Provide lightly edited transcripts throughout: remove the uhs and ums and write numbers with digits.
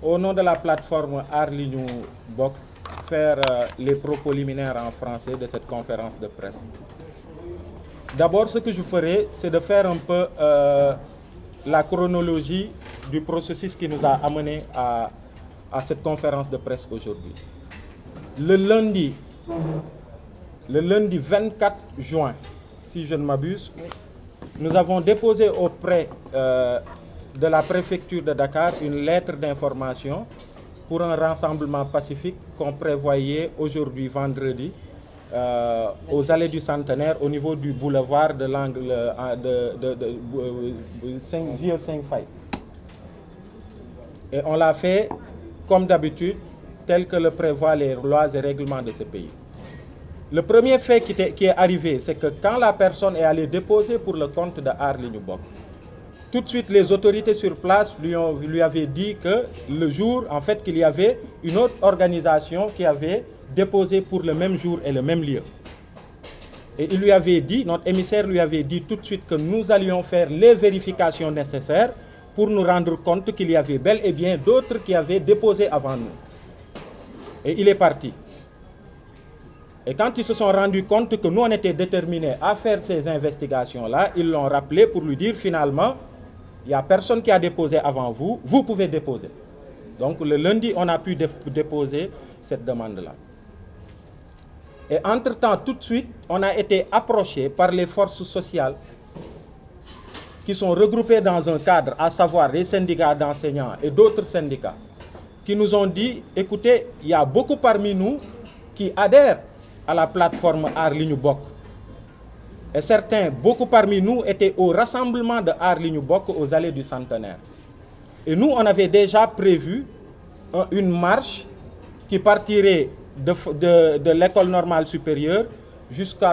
au nom de la plateforme Aar Li Ñu Bokk, faire les propos liminaires en français de cette conférence de presse. D'abord, ce que je ferai, c'est de faire un peu la chronologie du processus qui nous a amené à cette conférence de presse aujourd'hui. Le lundi 24 juin, si je ne m'abuse, nous avons déposé auprès de la préfecture de Dakar une lettre d'information pour un rassemblement pacifique qu'on prévoyait aujourd'hui, vendredi, aux allées du Centenaire, au niveau du boulevard de l'angle vieux 5 Faye. Et on l'a fait, comme d'habitude, tel que le prévoient les lois et règlements de ce pays. Le premier fait qui est arrivé, c'est que quand la personne est allée déposer pour le compte de Aar Li Ñu Bokk, tout de suite les autorités sur place lui avaient dit que le jour, en fait, qu'il y avait une autre organisation qui avait déposé pour le même jour et le même lieu. Et il lui avait dit, notre émissaire lui avait dit tout de suite que nous allions faire les vérifications nécessaires pour nous rendre compte qu'il y avait bel et bien d'autres qui avaient déposé avant nous. Et il est parti. Et quand ils se sont rendus compte que nous, on était déterminés à faire ces investigations-là, ils l'ont rappelé pour lui dire finalement, il n'y a personne qui a déposé avant vous, vous pouvez déposer. Donc le lundi, on a pu déposer cette demande-là. Et entre-temps, tout de suite, on a été approché par les forces sociales qui sont regroupées dans un cadre, à savoir les syndicats d'enseignants et d'autres syndicats, qui nous ont dit, écoutez, il y a beaucoup parmi nous qui adhèrent à la plateforme Aar Li Ñu Bokk. Et certains, beaucoup parmi nous, étaient au rassemblement de Aar Li Ñu Bokk aux allées du Centenaire. Et nous, on avait déjà prévu une marche qui partirait de l'école normale supérieure jusqu'au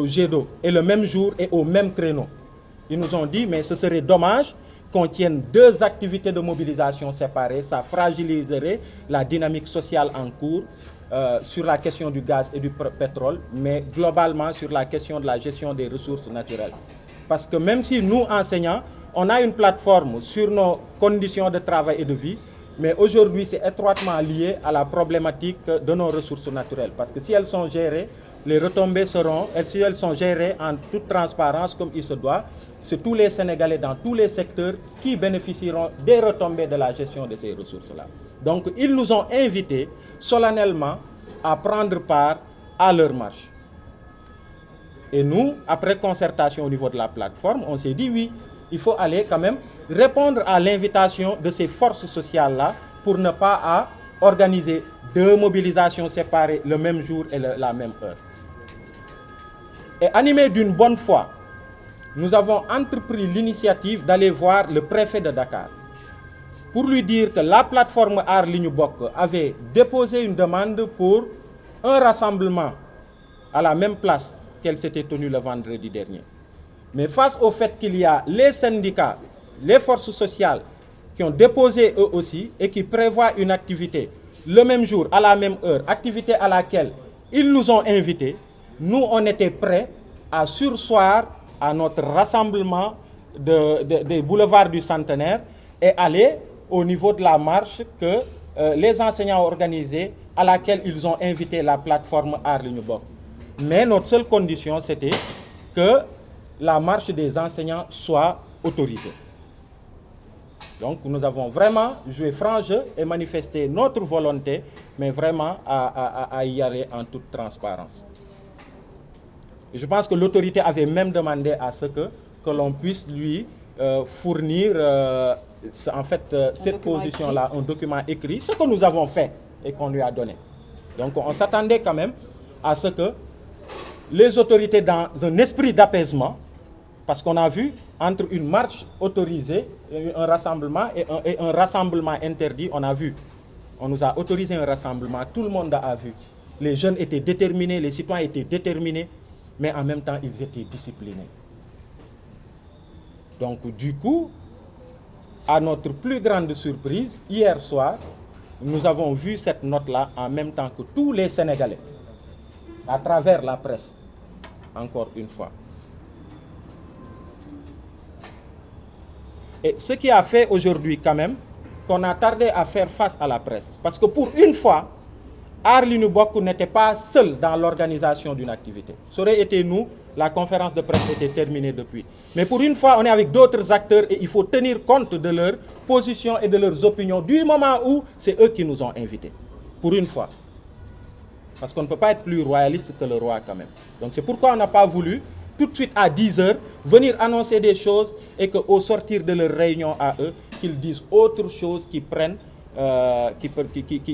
jet d'eau, et le même jour et au même créneau. Ils nous ont dit, mais ce serait dommage qu'on tienne deux activités de mobilisation séparées, ça fragiliserait la dynamique sociale en cours sur la question du gaz et du pétrole, mais globalement sur la question de la gestion des ressources naturelles. Parce que même si nous, enseignants, on a une plateforme sur nos conditions de travail et de vie, mais aujourd'hui, c'est étroitement lié à la problématique de nos ressources naturelles. Parce que si elles sont gérées, les retombées seront, si elles sont gérées en toute transparence comme il se doit, c'est tous les Sénégalais dans tous les secteurs qui bénéficieront des retombées de la gestion de ces ressources-là. Donc, ils nous ont invités solennellement à prendre part à leur marche. Et nous, après concertation au niveau de la plateforme, on s'est dit oui, il faut aller quand même répondre à l'invitation de ces forces sociales-là pour ne pas organiser deux mobilisations séparées le même jour et la même heure. Et animés d'une bonne foi, nous avons entrepris l'initiative d'aller voir le préfet de Dakar pour lui dire que la plateforme Aar Li Ñu Bokk avait déposé une demande pour un rassemblement à la même place qu'elle s'était tenue le vendredi dernier. Mais face au fait qu'il y a les syndicats, les forces sociales qui ont déposé eux aussi et qui prévoient une activité le même jour, à la même heure, activité à laquelle ils nous ont invités, nous on était prêts à surseoir à notre rassemblement des boulevards du Centenaire et aller au niveau de la marche que les enseignants ont organisée, à laquelle ils ont invité la plateforme Aar Li Ñu Bokk. Mais notre seule condition, c'était que la marche des enseignants soit autorisée. Donc nous avons vraiment joué franc jeu et manifesté notre volonté, mais vraiment à y aller en toute transparence. Et je pense que l'autorité avait même demandé à ce que l'on puisse lui fournir cette position-là, un document écrit, ce que nous avons fait et qu'on lui a donné. Donc on s'attendait quand même à ce que les autorités, dans un esprit d'apaisement, parce qu'on a vu entre une marche autorisée, un rassemblement et un rassemblement interdit, on nous a autorisé un rassemblement, tout le monde a vu. Les jeunes étaient déterminés, les citoyens étaient déterminés, mais en même temps, ils étaient disciplinés. Donc, du coup, à notre plus grande surprise, hier soir, nous avons vu cette note-là en même temps que tous les Sénégalais, à travers la presse, encore une fois. Et ce qui a fait aujourd'hui quand même qu'on a tardé à faire face à la presse. Parce que pour une fois, Aar Li Ñu Bokk n'était pas seul dans l'organisation d'une activité. Ça aurait été nous, la conférence de presse était terminée depuis. Mais pour une fois, on est avec d'autres acteurs et il faut tenir compte de leur position et de leurs opinions du moment où c'est eux qui nous ont invités. Pour une fois. Parce qu'on ne peut pas être plus royaliste que le roi quand même. Donc c'est pourquoi on n'a pas voulu, tout de suite à 10 heures, venir annoncer des choses et qu'au sortir de leur réunion à eux, qu'ils disent autre chose, qu'ils prennent,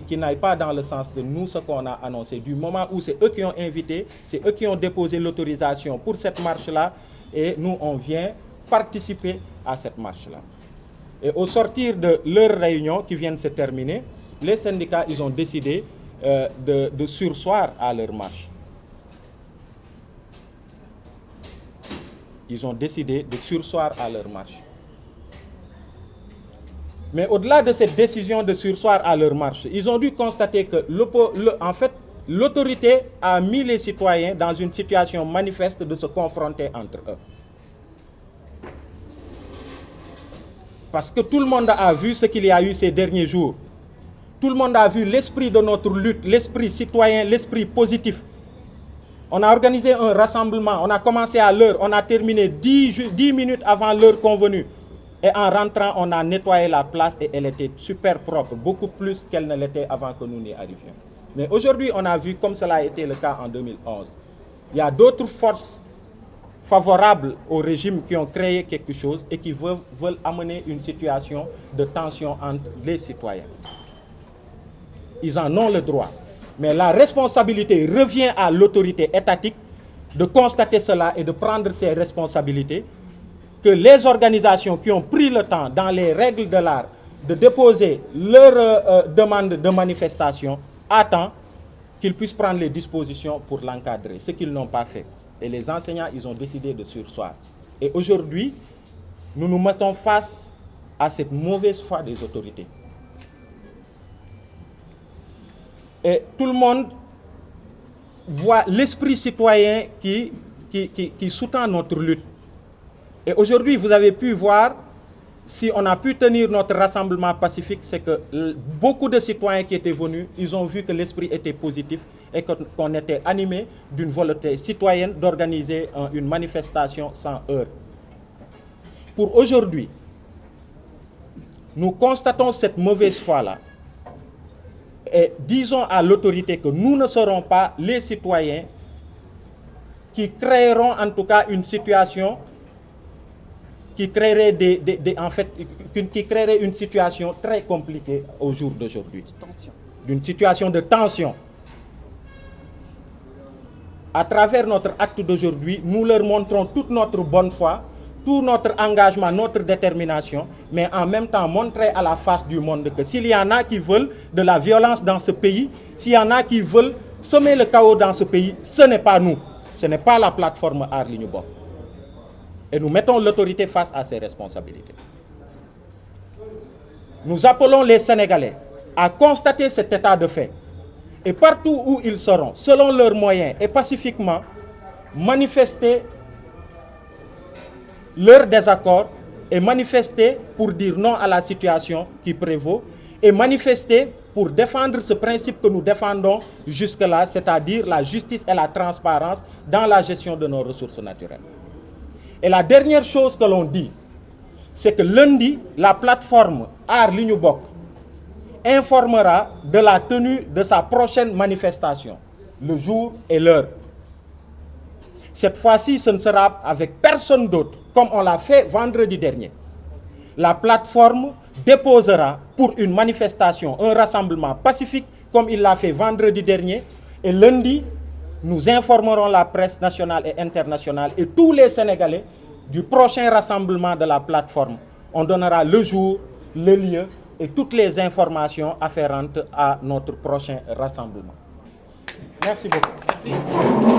qui n'aillent pas dans le sens de nous, ce qu'on a annoncé. Du moment où c'est eux qui ont invité, c'est eux qui ont déposé l'autorisation pour cette marche-là et nous, on vient participer à cette marche-là. Et au sortir de leur réunion qui vient de se terminer, les syndicats, ils ont décidé de surseoir à leur marche. Ils ont décidé de surseoir à leur marche. Mais au-delà de cette décision de surseoir à leur marche, ils ont dû constater que en fait, l'autorité a mis les citoyens dans une situation manifeste de se confronter entre eux. Parce que tout le monde a vu ce qu'il y a eu ces derniers jours. Tout le monde a vu l'esprit de notre lutte, l'esprit citoyen, l'esprit positif. On a organisé un rassemblement, on a commencé à l'heure, on a terminé 10 minutes avant l'heure convenue. Et en rentrant, on a nettoyé la place et elle était super propre, beaucoup plus qu'elle ne l'était avant que nous n'y arrivions. Mais aujourd'hui, on a vu comme cela a été le cas en 2011. Il y a d'autres forces favorables au régime qui ont créé quelque chose et qui veulent amener une situation de tension entre les citoyens. Ils en ont le droit. Mais la responsabilité revient à l'autorité étatique de constater cela et de prendre ses responsabilités, que les organisations qui ont pris le temps, dans les règles de l'art, de déposer leur demande de manifestation, attendent qu'ils puissent prendre les dispositions pour l'encadrer, ce qu'ils n'ont pas fait. Et les enseignants, ils ont décidé de surseoir. Et aujourd'hui, nous nous mettons face à cette mauvaise foi des autorités. Et tout le monde voit l'esprit citoyen qui sous-tend notre lutte. Et aujourd'hui, vous avez pu voir, si on a pu tenir notre rassemblement pacifique, c'est que beaucoup de citoyens qui étaient venus, ils ont vu que l'esprit était positif et qu'on était animé d'une volonté citoyenne d'organiser une manifestation sans heurts. Pour aujourd'hui, nous constatons cette mauvaise foi-là et disons à l'autorité que nous ne serons pas les citoyens qui créeront en tout cas une situation qui créerait qui créerait une situation très compliquée au jour d'aujourd'hui. D'une situation de tension. À travers notre acte d'aujourd'hui, nous leur montrons toute notre bonne foi, tout notre engagement, notre détermination, mais en même temps montrer à la face du monde que s'il y en a qui veulent de la violence dans ce pays, s'il y en a qui veulent semer le chaos dans ce pays, ce n'est pas nous, ce n'est pas la plateforme Aar Li Ñu Bokk. Et nous mettons l'autorité face à ses responsabilités. Nous appelons les Sénégalais à constater cet état de fait. Et partout où ils seront, selon leurs moyens et pacifiquement, manifester leur désaccord et manifester pour dire non à la situation qui prévaut et manifester pour défendre ce principe que nous défendons jusque-là, c'est-à-dire la justice et la transparence dans la gestion de nos ressources naturelles. Et la dernière chose que l'on dit, c'est que lundi, la plateforme Aar Li Ñu Bokk informera de la tenue de sa prochaine manifestation, le jour et l'heure. Cette fois-ci, ce ne sera avec personne d'autre, comme on l'a fait vendredi dernier. La plateforme déposera pour une manifestation, un rassemblement pacifique, comme il l'a fait vendredi dernier, et lundi, nous informerons la presse nationale et internationale et tous les Sénégalais du prochain rassemblement de la plateforme. On donnera le jour, le lieu et toutes les informations afférentes à notre prochain rassemblement. Merci beaucoup. Merci.